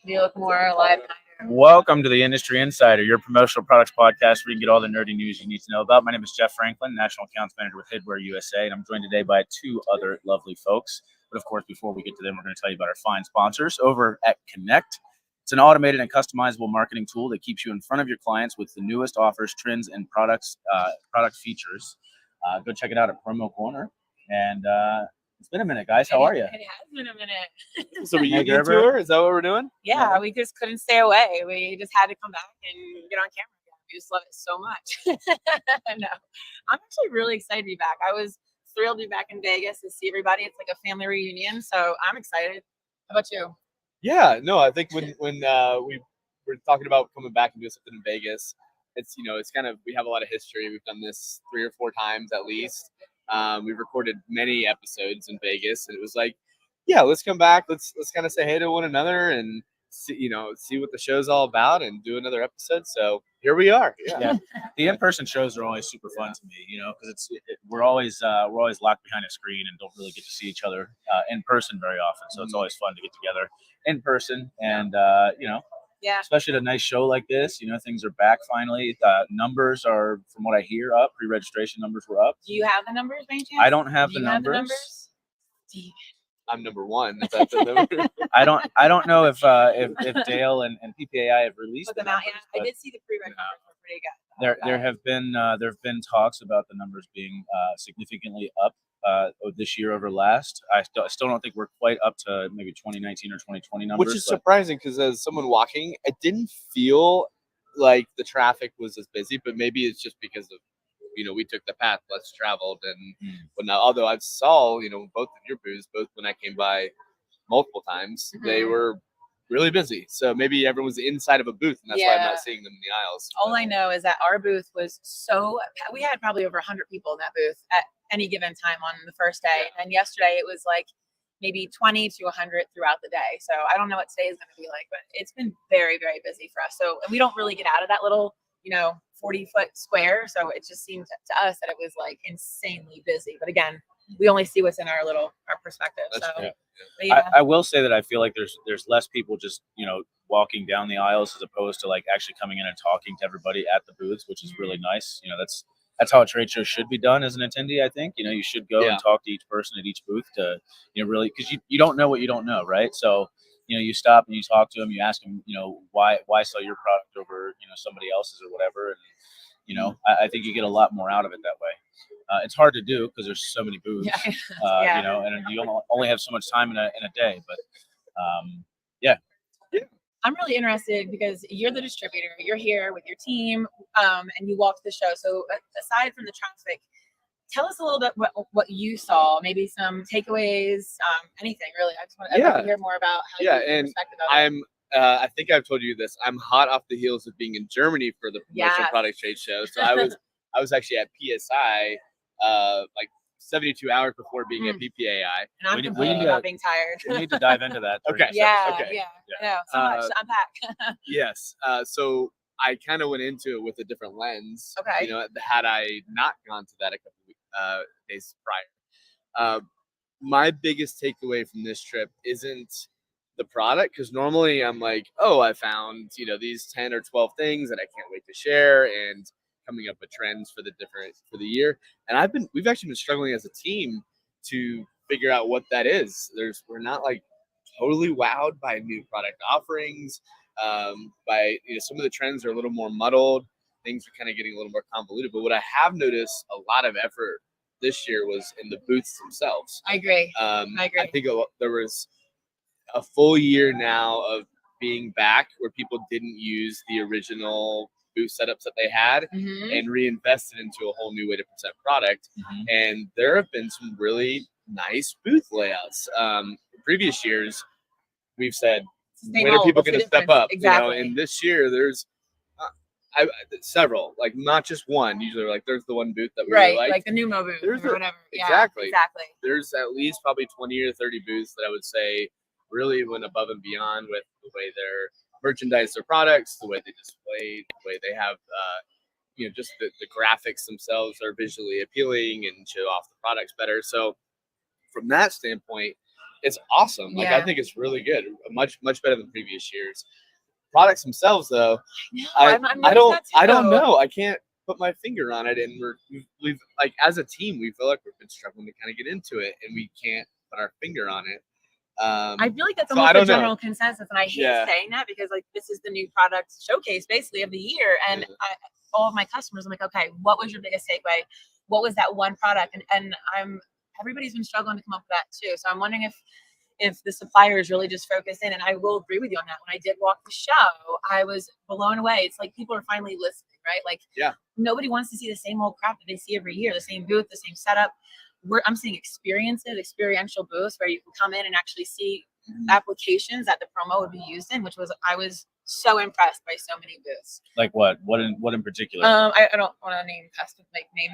You look more alive. Welcome to the Industry Insider, your promotional products podcast where you can get all the nerdy news you need to know about. My name is Jeff Franklin, National Accounts Manager with Hidware USA, and I'm joined today by two other lovely folks. But of course, before we get to them, we're going to tell you about our fine sponsors over at Connect. It's an automated and customizable marketing tool that keeps you in front of your clients with the newest offers, trends, and product features. Go check it out at Promo Corner. And it's been a minute, guys. How are you? It has been a minute. So reunion tour? Is that what we're doing? Yeah, we just couldn't stay away. We just had to come back and get on camera again. We just love it so much. No, I'm actually really excited to be back. I was thrilled to be back in Vegas to see everybody. It's like a family reunion, so I'm excited. How about you? Yeah, no, I think when we were talking about coming back and doing something in Vegas, it's kind of, we have a lot of history. We've done this 3 or 4 times at least. We've recorded many episodes in Vegas, and it was like, yeah, let's come back. Let's kind of say hey to one another and see what the show's all about and do another episode. So here we are. Yeah. The in-person shows are always super fun to me, because we're always locked behind a screen and don't really get to see each other in person very often. So it's always fun to get together in person and Yeah. especially at a nice show like this. Things are back finally. Numbers are, from what I hear, up. Pre-registration numbers were up. Do you have the numbers, by any chance? I don't have Do the you have the numbers. numbers? I'm number 1. Is that the number? I don't know if Dale and PPAI have released Put them out. numbers, Yeah, I did see the pre-reg numbers were pretty good. There have been talks about the numbers being significantly up this year over last. I still don't think we're quite up to maybe 2019 or 2020 numbers, Which is surprising because as someone walking, it didn't feel like the traffic was as busy, but maybe it's just because of we took the path less traveled and whatnot. Although I saw both of your booths, both when I came by multiple times, they were really busy. So maybe everyone was inside of a booth, and that's why I'm not seeing them in the aisles. All I know is that our booth was we had probably over 100 people in that booth at any given time on the first day. Yeah. And yesterday it was like maybe 20 to 100 throughout the day. So I don't know what today is going to be like, but it's been very, very busy for us. So, and we don't really get out of that little, 40-foot square. So it just seemed to us that it was like insanely busy. But again, we only see what's in our perspective. I will say that I feel like there's less people just walking down the aisles as opposed to like actually coming in and talking to everybody at the booths, which is really nice. That's how a trade show should be done as an attendee. I think you should go and talk to each person at each booth to really, because you don't know what you don't know, right? So you stop and you talk to them, you ask them why sell your product over somebody else's or whatever, and I think you get a lot more out of it that way. It's hard to do because there's so many booths, and you only have so much time in a day. But I'm really interested because you're the distributor. You're here with your team, and you walked the show. So aside from the traffic, tell us a little bit what you saw. Maybe some takeaways, anything really. I just want to hear more about how you perspective of it. I think I've told you this. I'm hot off the heels of being in Germany for the promotional products trade show. So I was actually at PSI like 72 hours before being at PPAI. And I'm complaining about being tired. We need to dive into that. Okay. Yeah. I know. So much to unpack. Yes. So I kind of went into it with a different lens. Okay. Had I not gone to that a couple days prior. My biggest takeaway from this trip isn't the product, because normally I'm like, oh, I found these 10 or 12 things that I can't wait to share, and coming up with trends for the year. And we've actually been struggling as a team to figure out what that is. We're not like totally wowed by new product offerings. By some of the trends are a little more muddled. Things are kind of getting a little more convoluted. But what I have noticed a lot of effort this year was in the booths themselves. I agree. I think there was a full year now of being back where people didn't use the original booth setups that they had and reinvested into a whole new way to present product. And there have been some really nice booth layouts. Previous years, we've said, when are people going to step up? Exactly. And this year, there's several, like not just one. Usually, like there's the one booth that we really like the Numo booth or whatever. Exactly. Yeah, There's at least probably 20 or 30 booths that I would say really went above and beyond with the way they're merchandise their products, the way they display, the way they have, just the graphics themselves are visually appealing and show off the products better. So from that standpoint, it's awesome. Like I Yeah. think it's really good, much better than previous years. Products themselves, though, No, I I'm I noticing that don't too. know. I can't put my finger on it, and we've like as a team, we feel like we've been struggling to kind of get into it, and we can't put our finger on it. I feel like that's So I almost the don't know. general consensus, and I hate Yeah. saying that because like this is the new product showcase basically of the year, and Yeah. all of my customers, I'm like, okay, what was your biggest takeaway? What was that one product? And everybody's been struggling to come up with that too. So I'm wondering if the suppliers really just focus in, and I will agree with you on that. When I did walk the show, I was blown away. It's like people are finally listening, right? Like Yeah. nobody wants to see the same old crap that they see every year, the same booth, the same setup. I'm seeing experiential booths where you can come in and actually see applications that the promo would be used in, I was so impressed by so many booths. Like what? What in particular? I don't want to name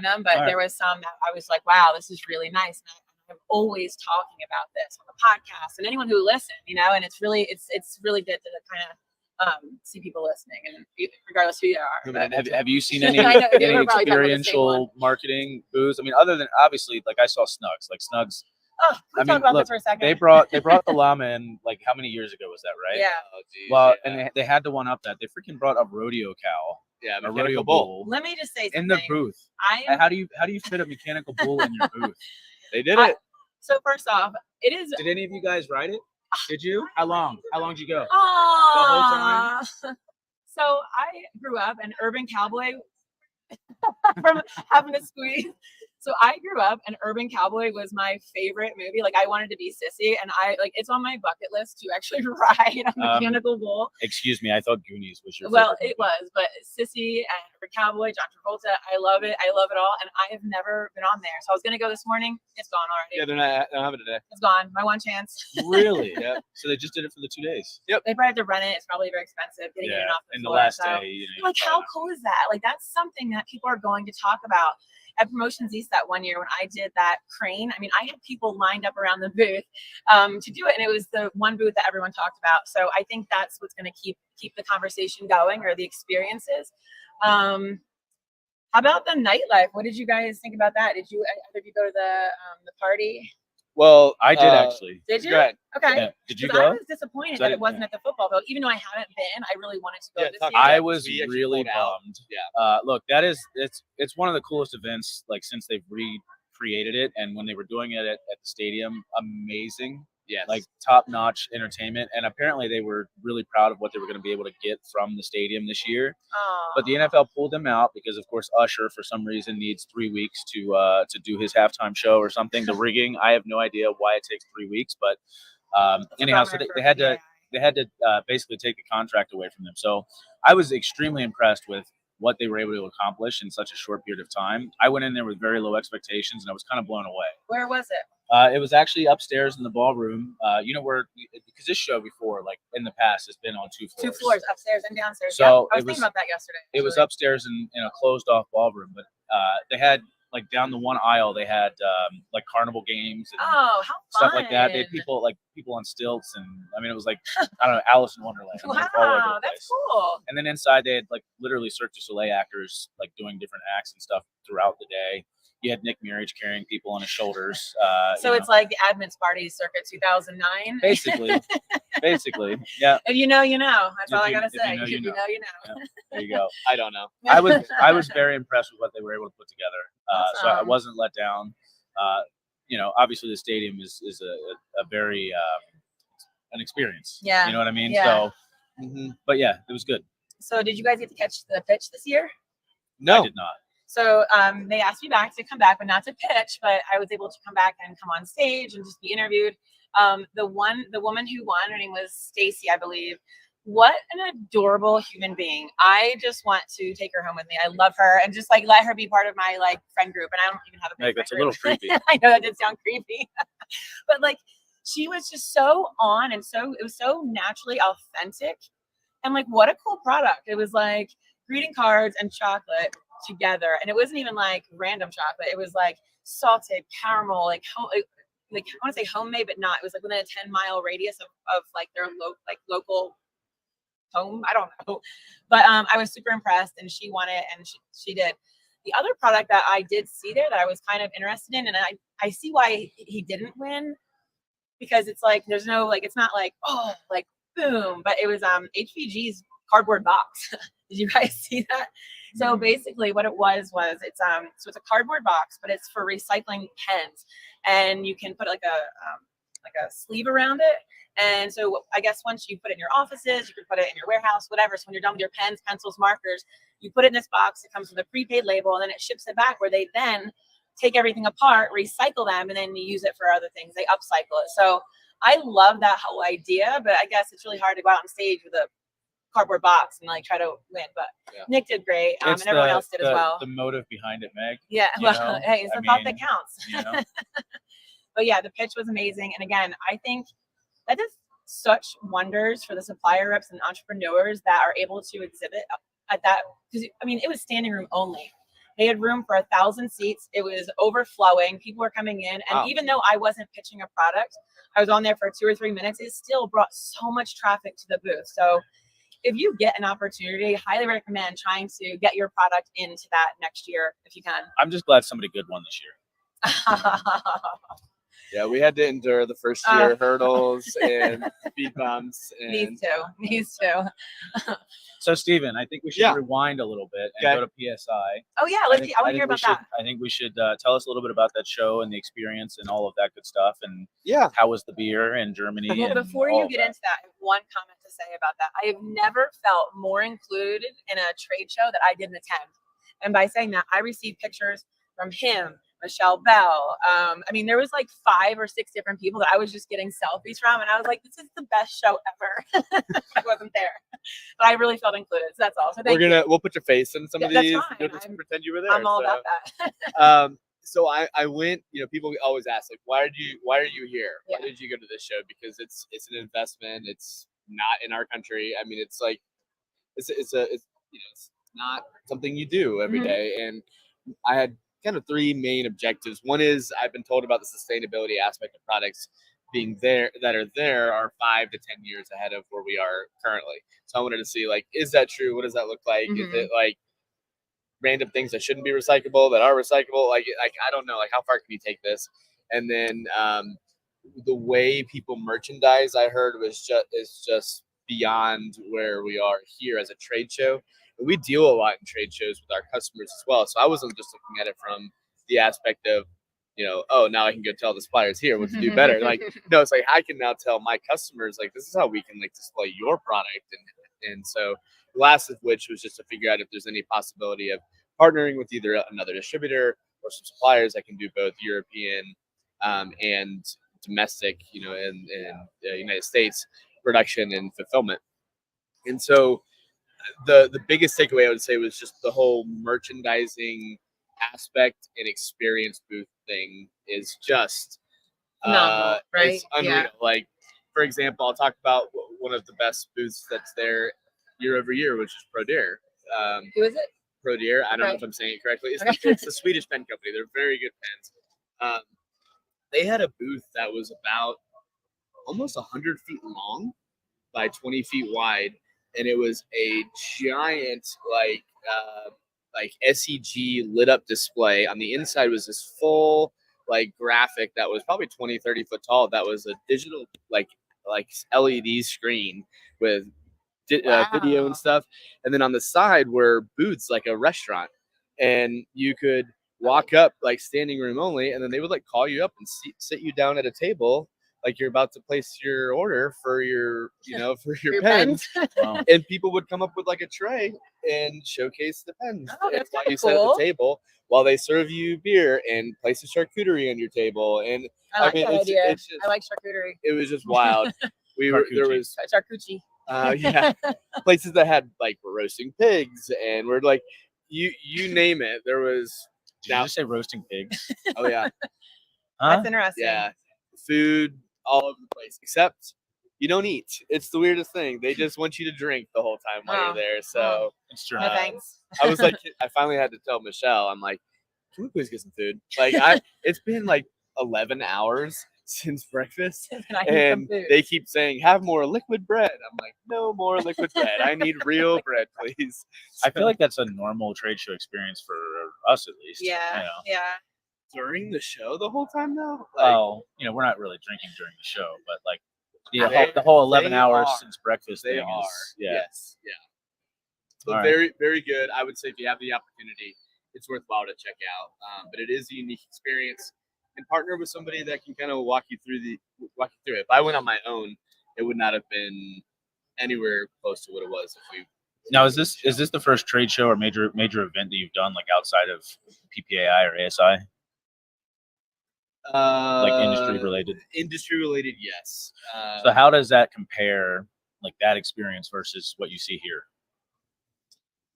them, but All there was some that I was like, wow, this is really nice. And I'm always talking about this on the podcast and anyone who listens, and it's really good to kind of see people listening, and regardless who you are. Have you seen I any, know, any we're probably talking about the same experiential marketing booths? I mean, other than obviously, like I saw Snugs. Like Snugs, Oh, can we talk about look, this for a second? they brought the llama in. Like how many years ago was that, right? Yeah. Oh, geez, Well, yeah. and they had to one up that. They freaking brought a rodeo cow, Yeah, a mechanical rodeo bull. bull, Let me just say something. in the booth. I am, How do you fit a mechanical bull in your booth? They did I- it. so first off, it is. Did any of you guys ride it? Did you? How long? How long did you go? Aww. So I grew up an urban cowboy from having to squeeze. So I grew up, and Urban Cowboy was my favorite movie. Like I wanted to be Sissy, and it's on my bucket list to actually ride a mechanical bull. Excuse me, I thought Goonies was your. Well, favorite it was, but Sissy and Urban Cowboy, John Travolta, I love it. I love it all, and I have never been on there. So I was gonna go this morning. It's gone already. Yeah, they don't have it today. It's gone. My one chance. Really? Yeah. So they just did it for the 2 days. They probably have to rent it. It's probably very expensive getting it in off the and the floor. last So, day, you know. like, how cool is that? Like, that's something that people are going to talk about. At Promotions East that one year when I did that crane, I mean, I had people lined up around the booth to do it, and it was the one booth that everyone talked about. So I think that's what's going to keep the conversation going, or the experiences. How about the nightlife? What did you guys think about that? Did you either of you go to the party? Well, I did actually. Did you? Go ahead. Okay. Yeah. Did you 'Cause I go? was disappointed So I that it didn't- wasn't at the football field, even though I haven't been. I really wanted to go Yeah, this talk year. about I it. was We actually really pulled out. bummed. Yeah. Look, it's one of the coolest events like since they've recreated it, and when they were doing it at the stadium, amazing. Yes. Like top-notch entertainment, and apparently they were really proud of what they were going to be able to get from the stadium this year. But the NFL pulled them out because, of course, Usher for some reason needs 3 weeks to do his halftime show or something. The rigging, I have no idea why it takes 3 weeks, but anyhow, so they had to basically take the contract away from them. So I was extremely impressed with what they were able to accomplish in such a short period of time. I went in there with very low expectations, and I was kind of blown away. Where was it? It was actually upstairs in the ballroom. Where because this show before, like in the past, has been on 2 floors. 2 floors, upstairs and downstairs. So yeah, I was it thinking was- about that yesterday. It was actually. upstairs in a closed off ballroom, but they had like down the one aisle they had like carnival games and Oh, how fun! stuff like that. They had people on stilts, and I mean it was like I don't know, Alice in Wonderland. I mean, it's all over the Wow, that's place. cool. And then inside they had like literally Cirque du Soleil actors like doing different acts and stuff throughout the day. You had Nick Mirage carrying people on his shoulders. So it's like the Admins Party circa 2009. basically, yeah. If you know, you know. That's all I gotta If you say. know, you If know. you know, you know. There you go. I don't know. I was very impressed with what they were able to put together. So I Awesome. wasn't let down. Obviously the stadium is a very an experience. Yeah. You know what I mean? Yeah. So, but yeah, it was good. So did you guys get to catch the pitch this year? No. I did not. So they asked me back to come back, but not to pitch. But I was able to come back and come on stage and just be interviewed. The woman who won, her name was Stacy, I believe. What an adorable human being. I just want to take her home with me. I love her, and just like let her be part of my like friend group. And I don't even have a big Like, friend that's a little group. creepy. I know that did sound creepy, but like she was just so on, and it was so naturally authentic. And like, what a cool product. It was like greeting cards and chocolate together. And it wasn't even like random chocolate. It was like salted caramel, like I want to say homemade, but not. It was like within a 10-mile radius of like their local home. I don't know. But I was super impressed, and she won it, and she did. The other product that I did see there that I was kind of interested in, and I see why he didn't win. because it's like there's no like it's not like oh like boom, but it was HVG's cardboard box. Did you guys see that? So basically what it was it's a cardboard box, but it's for recycling pens, and you can put like a sleeve around it. And so I guess once you put it in your offices, you can put it in your warehouse, whatever. So when you're done with your pens, pencils, markers, you put it in this box. It comes with a prepaid label, and then it ships it back where they then take everything apart, recycle them, and then you use it for other things. They upcycle it. So I love that whole idea, but I guess it's really hard to go out on stage with a cardboard box and like try to win. But Nick did great, and everyone else did as well. The motive behind it, Meg. Yeah, well, hey, it's the thought that counts. You know? But yeah, the pitch was amazing. And again, I think that does such wonders for the supplier reps and entrepreneurs that are able to exhibit at that. Because I mean, it was standing room only. They had room for 1,000 seats. It was overflowing. People were coming in. And even though I wasn't pitching a product, I was on there for 2 or 3 minutes. It still brought so much traffic to the booth. So if you get an opportunity, highly recommend trying to get your product into that next year if you can. I'm just glad somebody good won this year. Yeah, we had to endure the first year hurdles and speed bumps. And Me too. So, Steven, I think we should rewind a little bit and go to PSI. Oh, yeah. I want to hear about that. I think we should tell us a little bit about that show and the experience and all of that good stuff. And how was the beer in Germany? Well, before you get into that, I have one comment to say about that. I have never felt more included in a trade show that I didn't attend. And by saying that, I received pictures from him, Michelle Bell. I mean, there was like 5 or 6 different people that I was just getting selfies from. And I was like, this is the best show ever. I wasn't there. But I really felt included. So that's all. So we'll put your face in some of these. You'll just pretend you were there. I'm all about that. So I went, people always ask, like, why are you here? Why did you go to this show? Because it's an investment. It's not in our country. I mean, it's like, it's not something you do every day. And I had kind of 3 main objectives. One is I've been told about the sustainability aspect of products being there are 5 to 10 years ahead of where we are currently. So I wanted to see, like, is that true? What does that look like? Is it like random things that shouldn't be recyclable that are recyclable? Like I don't know, like how far can you take this? And then the way people merchandise, I heard, is just beyond where we are here as a trade show. We deal a lot in trade shows with our customers as well. So I wasn't just looking at it from the aspect of, oh, now I can go tell the suppliers here what to do better. Like, no, it's like I can now tell my customers, like, this is how we can like display your product. And so the last of which was just to figure out if there's any possibility of partnering with either another distributor or some suppliers that can do both European and domestic, in the United States production and fulfillment. And so the biggest takeaway I would say was just the whole merchandising aspect and experience booth thing is just right? It's unreal. Like, for example, I'll talk about one of the best booths that's there year over year, which is Prodeer. Who is it? Prodeer. I don't know if I'm saying it correctly. It's a Swedish pen company. They're very good pens. They had a booth that was about almost 100 feet long by 20 feet wide. And it was a giant, like SEG lit up display. On the inside was this full, like, graphic that was probably 20, 30 foot tall. That was a digital, like LED screen with video and stuff. And then on the side were booths, like a restaurant. And you could walk up, like, standing room only. And then they would, like, call you up and sit you down at a table, like you're about to place your order for your, for your pens. Wow. And people would come up with like a tray and showcase the pens. Oh, that's while you cool. sit at the table while they serve you beer and place a charcuterie on your table. And I like that idea. I like charcuterie. It was just wild. There was charcuterie. Places that had like roasting pigs and we're like, you name it. There was. Did you just say roasting pigs? Oh yeah. That's interesting. Yeah. Food all over the place, except you don't eat. It's the weirdest thing. They just want you to drink the whole time while you're there. So it's true. No thanks. I was like, I finally had to tell Michelle, I'm like, can we please get some food? Like, it's been like 11 hours since breakfast, and they keep saying, have more liquid bread. I'm like, no more liquid bread. I need real bread, please. I feel like that's a normal trade show experience for us, at least. Yeah. during the show the whole time though? Well, we're not really drinking during the show, but like They- the whole 11 they hours are. since breakfast They thing are. is Yes. Yeah. But All right. very, very good. I would say if you have the opportunity, it's worthwhile to check out. But it is a unique experience, and partner with somebody that can kind of walk you through it. If I went on my own, it would not have been anywhere close to what it was if we. Now, is this the first trade show or major event that you've done like outside of PPAI or ASI, like industry related? Industry related, yes. So how does that compare, like that experience versus what you see here?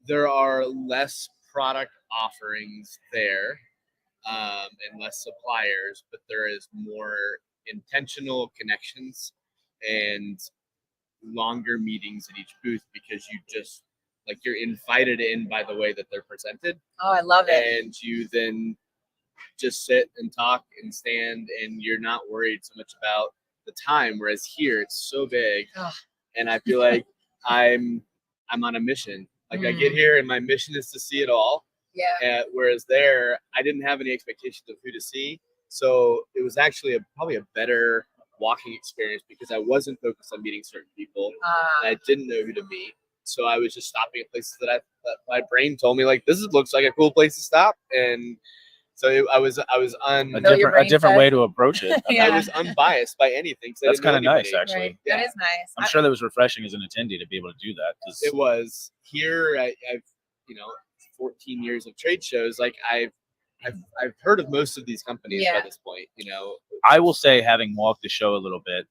There are less product offerings there, and less suppliers, but there is more intentional connections and longer meetings at each booth because you just you're invited in by the way that they're presented, Oh, I love it. and you then just sit and talk and stand, and you're not worried so much about the time. Whereas here it's so big, Ugh. and I feel like I'm on a mission. Like I get here and my mission is to see it all. Yeah. Whereas there, I didn't have any expectations of who to see, so it was actually probably a better walking experience because I wasn't focused on meeting certain people, and I didn't know who to meet. So I was just stopping at places that my brain told me like looks like a cool place to stop, and so I was No, your brain a different said- way to approach it. Yeah. I was unbiased by anything. 'Cause I That's didn't know kind of nice, anybody. actually. Right. Yeah. That is nice. I'm sure that was refreshing as an attendee to be able to do that. 'Cause It was here. I've 14 years of trade shows. Like I've heard of most of these companies by Yeah. this point. I will say, having walked the show a little bit,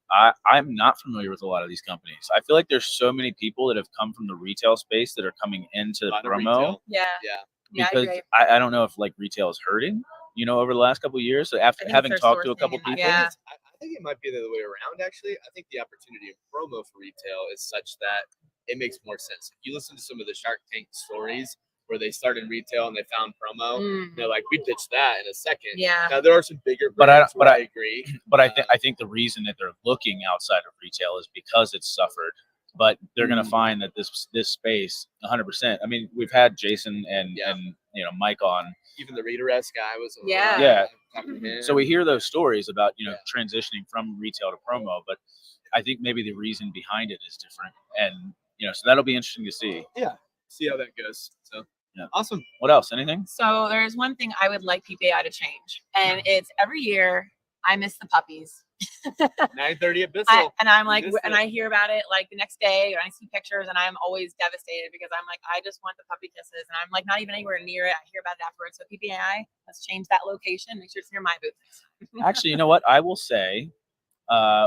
I'm not familiar with a lot of these companies. I feel like there's so many people that have come from the retail space that are coming into A lot of promo retail. Yeah. Yeah. Yeah, I because agree. I don't know if like retail is hurting, over the last couple of years. So after think having it's talked to a sourcing couple and- people, yeah. I think it might be the other way around. Actually, I think the opportunity of promo for retail is such that it makes more sense. If you listen to some of the Shark Tank stories where they started in retail and they found promo, Mm. they're like, we ditched that in a second. Yeah. Now there are some bigger But I- brands but where I- I agree. but I think the reason that they're looking outside of retail is because it's suffered. But they're going to find that this space, 100%. I mean, we've had Jason and Yeah. and Mike on. Even the Reader S guy was. Yeah. Yeah. talking to him. So we hear those stories about Yeah. transitioning from retail to promo, but I think maybe the reason behind it is different, and so that'll be interesting to see. see how that goes. So Yeah. awesome. What else? Anything? So there's one thing I would like PPI to change, and it's every year I miss the puppies. 9:30 at Bissell. And I'm like, missed and it. I hear about it like the next day, or I see pictures, and I'm always devastated because I'm like, I just want the puppy kisses, and I'm like not even anywhere near it. I hear about it afterwards. So PPI, let's change that location. Make sure it's near my booth. Actually, you know what? I will say,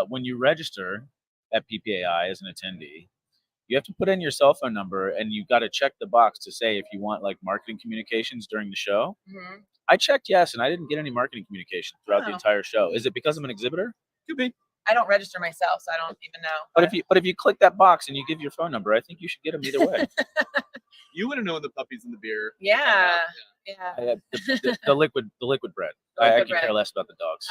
when you register at PPAI as an attendee, you have to put in your cell phone number, and you got to check the box to say if you want like marketing communications during the show. Mhm. I checked yes, and I didn't get any marketing communication throughout the Oh. entire show. Is it because I'm an exhibitor? Could be. I don't register myself, so I don't even know. But if you click that box and you give your phone number, I think you should get them either way. You would have known the puppies in the beer. Yeah. Yeah. The liquid bread. The I liquid could care bread. less about the dogs.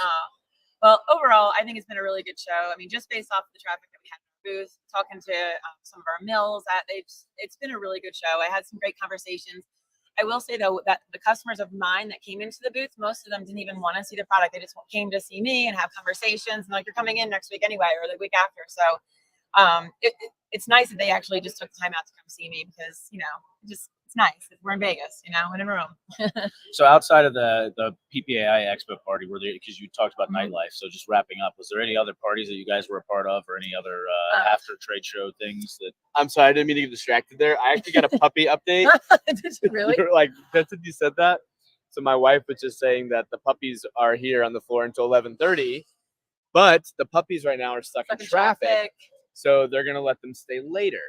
Well, overall, I think it's been a really good show. I mean, just based off the traffic that we had in our booth, talking to some of our mills, it's been a really good show. I had some great conversations. I will say though that the customers of mine that came into the booth, most of them didn't even want to see the product. They just came to see me and have conversations. And like, you're coming in next week anyway, or the week after. So it's nice that they actually just took the time out to come see me because it's nice. We're in Vegas, in a room. So outside of the PPAI Expo party, were there, because you talked about Mhm. nightlife, so just wrapping up, was there any other parties that you guys were a part of, or any other after trade show things that? I'm sorry, I didn't mean to get distracted there. I actually got a puppy update. Did you really? You're like, that's what you said that. So my wife was just saying that the puppies are here on the floor until 11:30, but the puppies right now are stuck in Fucking traffic. So they're gonna let them stay later.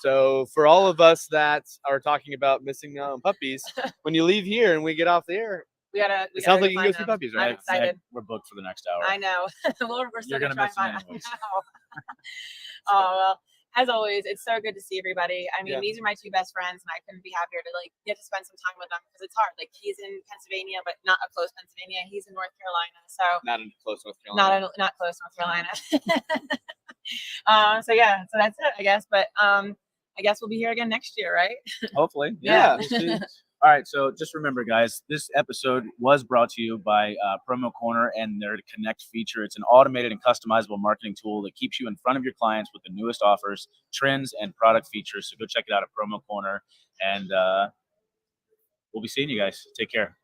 So for all of us that are talking about missing out on puppies, when you leave here and we get off the air, We gotta. it sounds like you can go see puppies, I'm right? excited. We're booked for the next hour. I know. We're still You're gonna gonna try miss and them find. anyways. Oh well. As always, it's so good to see everybody. I mean, Yeah. these are my two best friends, and I couldn't be happier to get to spend some time with them because it's hard. Like he's in Pennsylvania, but not a close Pennsylvania. He's in North Carolina, so not in close North Carolina. not close North Carolina. So yeah, so that's it, I guess. But I guess we'll be here again next year, right? Hopefully, Yeah. We'll see. All right, so just remember, guys, this episode was brought to you by Promo Corner and their Connect feature. It's an automated and customizable marketing tool that keeps you in front of your clients with the newest offers, trends, and product features. So go check it out at Promo Corner, and we'll be seeing you guys. Take care.